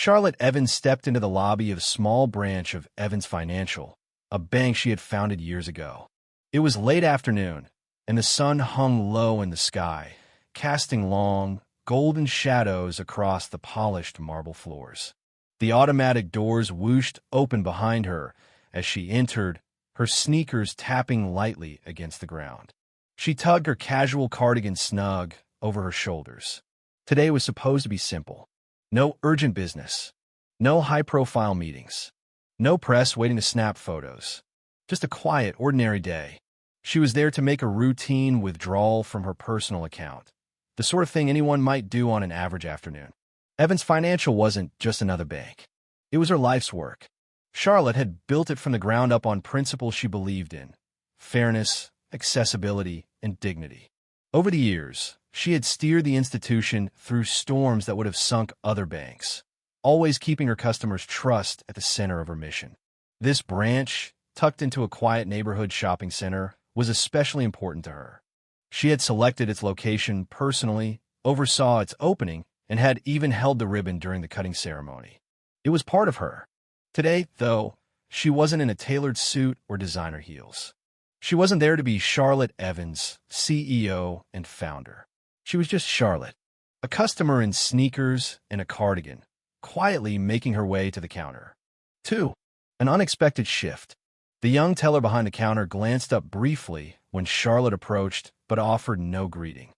Charlotte Evans stepped into the lobby of a small branch of Evans Financial, a bank she had founded years ago. It was late afternoon, and the sun hung low in the sky, casting long, golden shadows across the polished marble floors. The automatic doors whooshed open behind her as she entered, her sneakers tapping lightly against the ground. She tugged her casual cardigan snug over her shoulders. Today was supposed to be simple. No urgent business. No high-profile meetings. No press waiting to snap photos. Just a quiet, ordinary day. She was there to make a routine withdrawal from her personal account. The sort of thing anyone might do on an average afternoon. Evans Financial wasn't just another bank. It was her life's work. Charlotte had built it from the ground up on principles she believed in: fairness, accessibility, and dignity. Over the years, she had steered the institution through storms that would have sunk other banks, always keeping her customers' trust at the center of her mission. This branch, tucked into a quiet neighborhood shopping center, was especially important to her. She had selected its location personally, oversaw its opening, and had even held the ribbon during the cutting ceremony. It was part of her. Today, though, she wasn't in a tailored suit or designer heels. She wasn't there to be Charlotte Evans, CEO and founder. She was just Charlotte, a customer in sneakers and a cardigan, quietly making her way to the counter. 2. An unexpected shift. The young teller behind the counter glanced up briefly when Charlotte approached, but offered no greeting.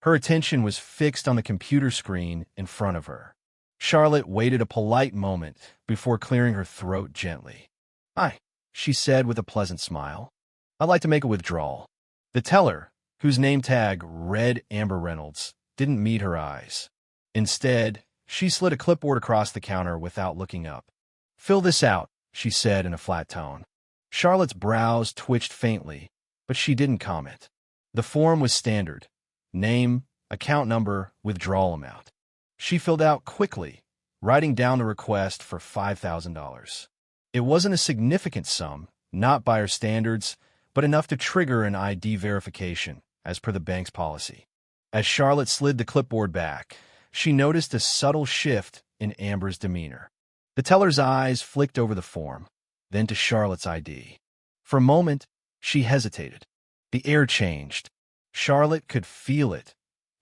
Her attention was fixed on the computer screen in front of her. Charlotte waited a polite moment before clearing her throat gently. "Hi," she said with a pleasant smile. "I'd like to make a withdrawal." The teller, whose name tag read Amber Reynolds, didn't meet her eyes. Instead, she slid a clipboard across the counter without looking up. "Fill this out," she said in a flat tone. Charlotte's brows twitched faintly, but she didn't comment. The form was standard: name, account number, withdrawal amount. She filled out quickly, writing down the request for $5,000. It wasn't a significant sum, not by her standards, but enough to trigger an ID verification, as per the bank's policy. As Charlotte slid the clipboard back, she noticed a subtle shift in Amber's demeanor. The teller's eyes flicked over the form, then to Charlotte's ID. For a moment, she hesitated. The air changed. Charlotte could feel it,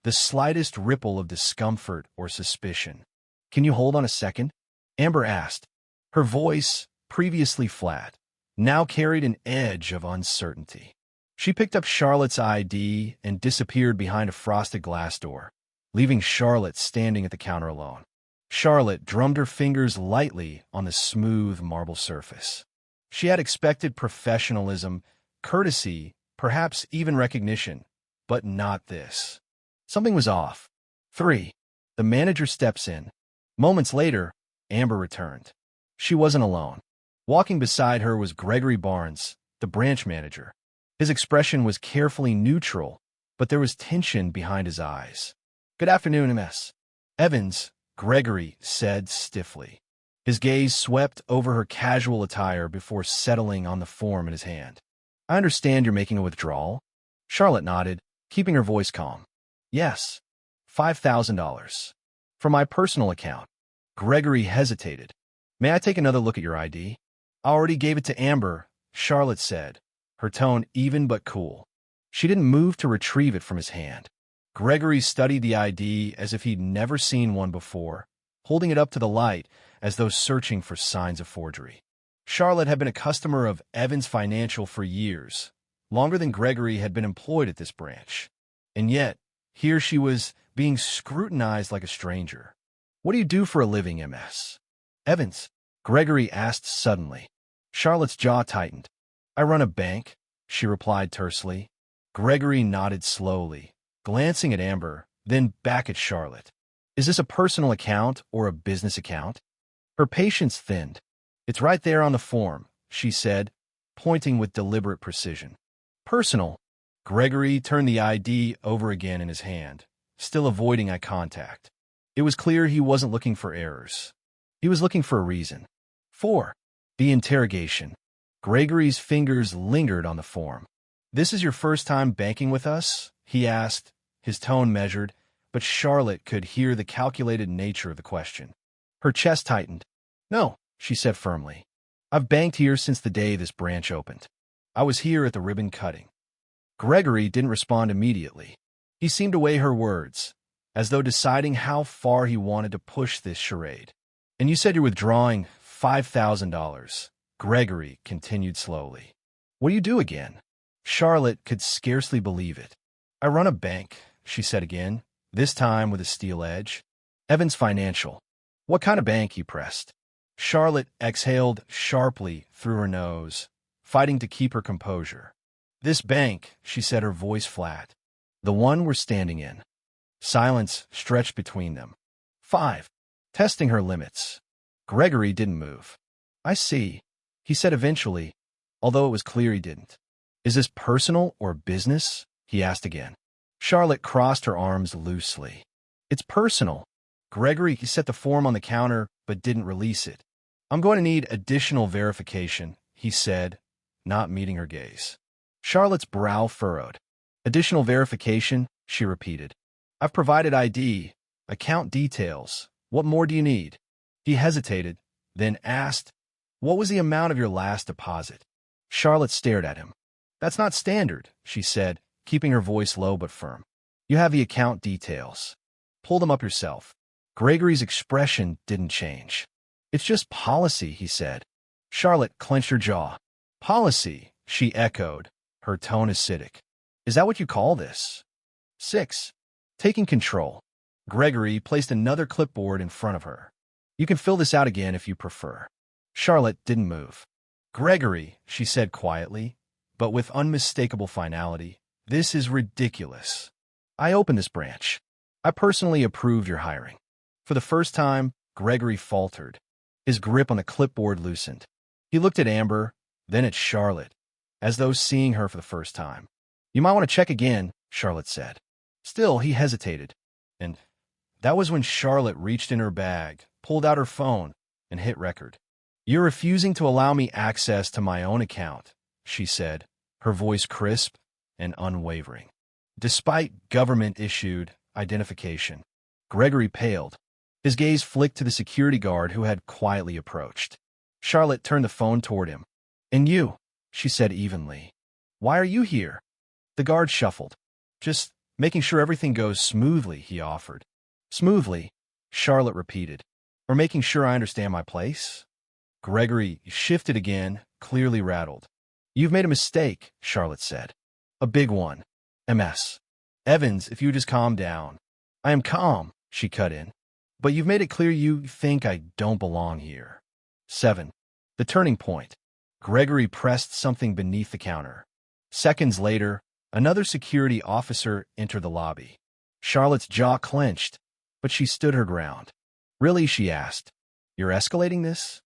the slightest ripple of discomfort or suspicion. "Can you hold on a second?" Amber asked. Her voice, previously flat, now carried an edge of uncertainty. She picked up Charlotte's ID and disappeared behind a frosted glass door, leaving Charlotte standing at the counter alone. Charlotte drummed her fingers lightly on the smooth marble surface. She had expected professionalism, courtesy, perhaps even recognition, but not this. Something was off. 3. The manager steps in. Moments later, Amber returned. She wasn't alone. Walking beside her was Gregory Barnes, the branch manager. His expression was carefully neutral, but there was tension behind his eyes. "Good afternoon, Ms. Evans," Gregory said stiffly. His gaze swept over her casual attire before settling on the form in his hand. "I understand you're making a withdrawal?" Charlotte nodded, keeping her voice calm. "Yes, $5,000. From my personal account." Gregory hesitated. "May I take another look at your ID?" "I already gave it to Amber," Charlotte said, her tone even but cool. She didn't move to retrieve it from his hand. Gregory studied the ID as if he'd never seen one before, holding it up to the light as though searching for signs of forgery. Charlotte had been a customer of Evans Financial for years, longer than Gregory had been employed at this branch. And yet, here she was being scrutinized like a stranger. "What do you do for a living, Ms. Evans?" Gregory asked suddenly. Charlotte's jaw tightened. "I run a bank," she replied tersely. Gregory nodded slowly, glancing at Amber, then back at Charlotte. "Is this a personal account or a business account?" Her patience thinned. "It's right there on the form," she said, pointing with deliberate precision. "Personal." Gregory turned the ID over again in his hand, still avoiding eye contact. It was clear he wasn't looking for errors. He was looking for a reason. 4. The interrogation. Gregory's fingers lingered on the form. "This is your first time banking with us?" he asked, his tone measured, but Charlotte could hear the calculated nature of the question. Her chest tightened. No, she said firmly. I've banked here since the day this branch opened. I was here at the ribbon cutting. Gregory didn't respond immediately. He seemed to weigh her words, as though deciding how far he wanted to push this charade. And you said you're withdrawing $5,000. Gregory continued slowly. What do you do again? Charlotte could scarcely believe it. I run a bank, she said again, this time with a steel edge. Evans Financial. What kind of bank? He pressed. Charlotte exhaled sharply through her nose, fighting to keep her composure. This bank, she said, her voice flat. The one we're standing in. Silence stretched between them. 5. Testing her limits. Gregory didn't move. I see, he said eventually, although it was clear he didn't. Is this personal or business? He asked again. Charlotte crossed her arms loosely. It's personal. Gregory set the form on the counter but didn't release it. I'm going to need additional verification, he said, not meeting her gaze. Charlotte's brow furrowed. Additional verification, she repeated. I've provided ID, account details. What more do you need? He hesitated, then asked, what was the amount of your last deposit? Charlotte stared at him. That's not standard, she said, keeping her voice low but firm. You have the account details. Pull them up yourself. Gregory's expression didn't change. It's just policy, he said. Charlotte clenched her jaw. Policy, she echoed, her tone acidic. Is that what you call this? 6. Taking control. Gregory placed another clipboard in front of her. You can fill this out again if you prefer. Charlotte didn't move. Gregory, she said quietly, but with unmistakable finality, this is ridiculous. I opened this branch. I personally approved your hiring. For the first time, Gregory faltered. His grip on the clipboard loosened. He looked at Amber, then at Charlotte, as though seeing her for the first time. You might want to check again, Charlotte said. Still, he hesitated. And that was when Charlotte reached in her bag, pulled out her phone, and hit record. You're refusing to allow me access to my own account, she said, her voice crisp and unwavering. Despite government-issued identification, Gregory paled. His gaze flicked to the security guard who had quietly approached. Charlotte turned the phone toward him. And you, she said evenly. Why are you here? The guard shuffled. Just making sure everything goes smoothly, he offered. Smoothly, Charlotte repeated. Or making sure I understand my place? Gregory shifted again, clearly rattled. You've made a mistake, Charlotte said. A big one. MS. Evans, if you just calm down. I am calm, she cut in. But you've made it clear you think I don't belong here. 7. The turning point. Gregory pressed something beneath the counter. Seconds later, another security officer entered the lobby. Charlotte's jaw clenched, but she stood her ground. Really, she asked. You're escalating this?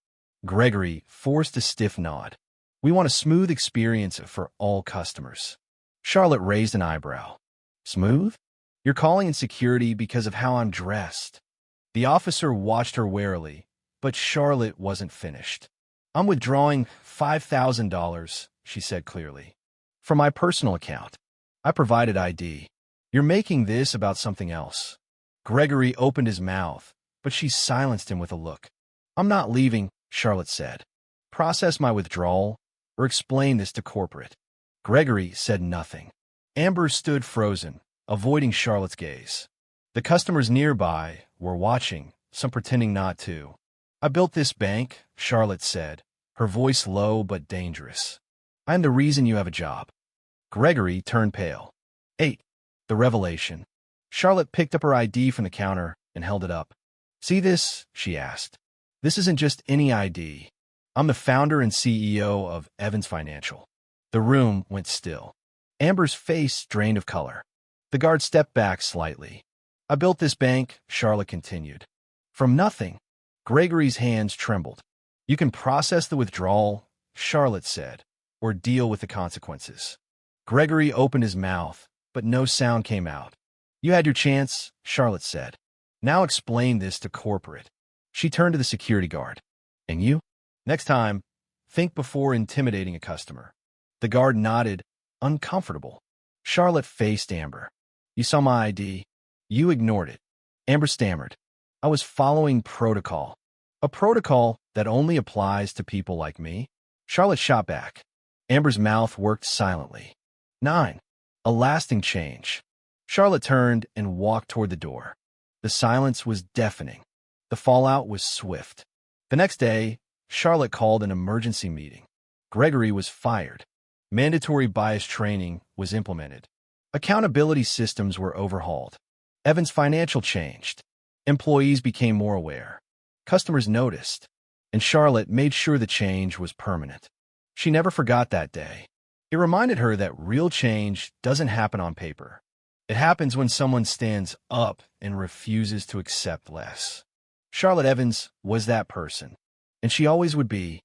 Gregory forced a stiff nod. We want a smooth experience for all customers. Charlotte raised an eyebrow. Smooth? You're calling in security because of how I'm dressed. The officer watched her warily, but Charlotte wasn't finished. I'm withdrawing $5,000, she said clearly. From my personal account. I provided ID. You're making this about something else. Gregory opened his mouth, but she silenced him with a look. I'm not leaving, Charlotte said. Process my withdrawal, or explain this to corporate. Gregory said nothing. Amber stood frozen, avoiding Charlotte's gaze. The customers nearby were watching, some pretending not to. I built this bank, Charlotte said, her voice low but dangerous. I'm the reason you have a job. Gregory turned pale. 8. The revelation. Charlotte picked up her ID from the counter and held it up. See this? She asked. This isn't just any ID. I'm the founder and CEO of Evans Financial. The room went still. Amber's face drained of color. The guard stepped back slightly. I built this bank, Charlotte continued. From nothing. Gregory's hands trembled. You can process the withdrawal, Charlotte said, or deal with the consequences. Gregory opened his mouth, but no sound came out. You had your chance, Charlotte said. Now explain this to corporate. She turned to the security guard. And you? Next time, think before intimidating a customer. The guard nodded, uncomfortable. Charlotte faced Amber. You saw my ID. You ignored it. Amber stammered. I was following protocol. A protocol that only applies to people like me? Charlotte shot back. Amber's mouth worked silently. 9. A lasting change. Charlotte turned and walked toward the door. The silence was deafening. The fallout was swift. The next day, Charlotte called an emergency meeting. Gregory was fired. Mandatory bias training was implemented. Accountability systems were overhauled. Evan's financial changed. Employees became more aware. Customers noticed. And Charlotte made sure the change was permanent. She never forgot that day. It reminded her that real change doesn't happen on paper. It happens when someone stands up and refuses to accept less. Charlotte Evans was that person, and she always would be.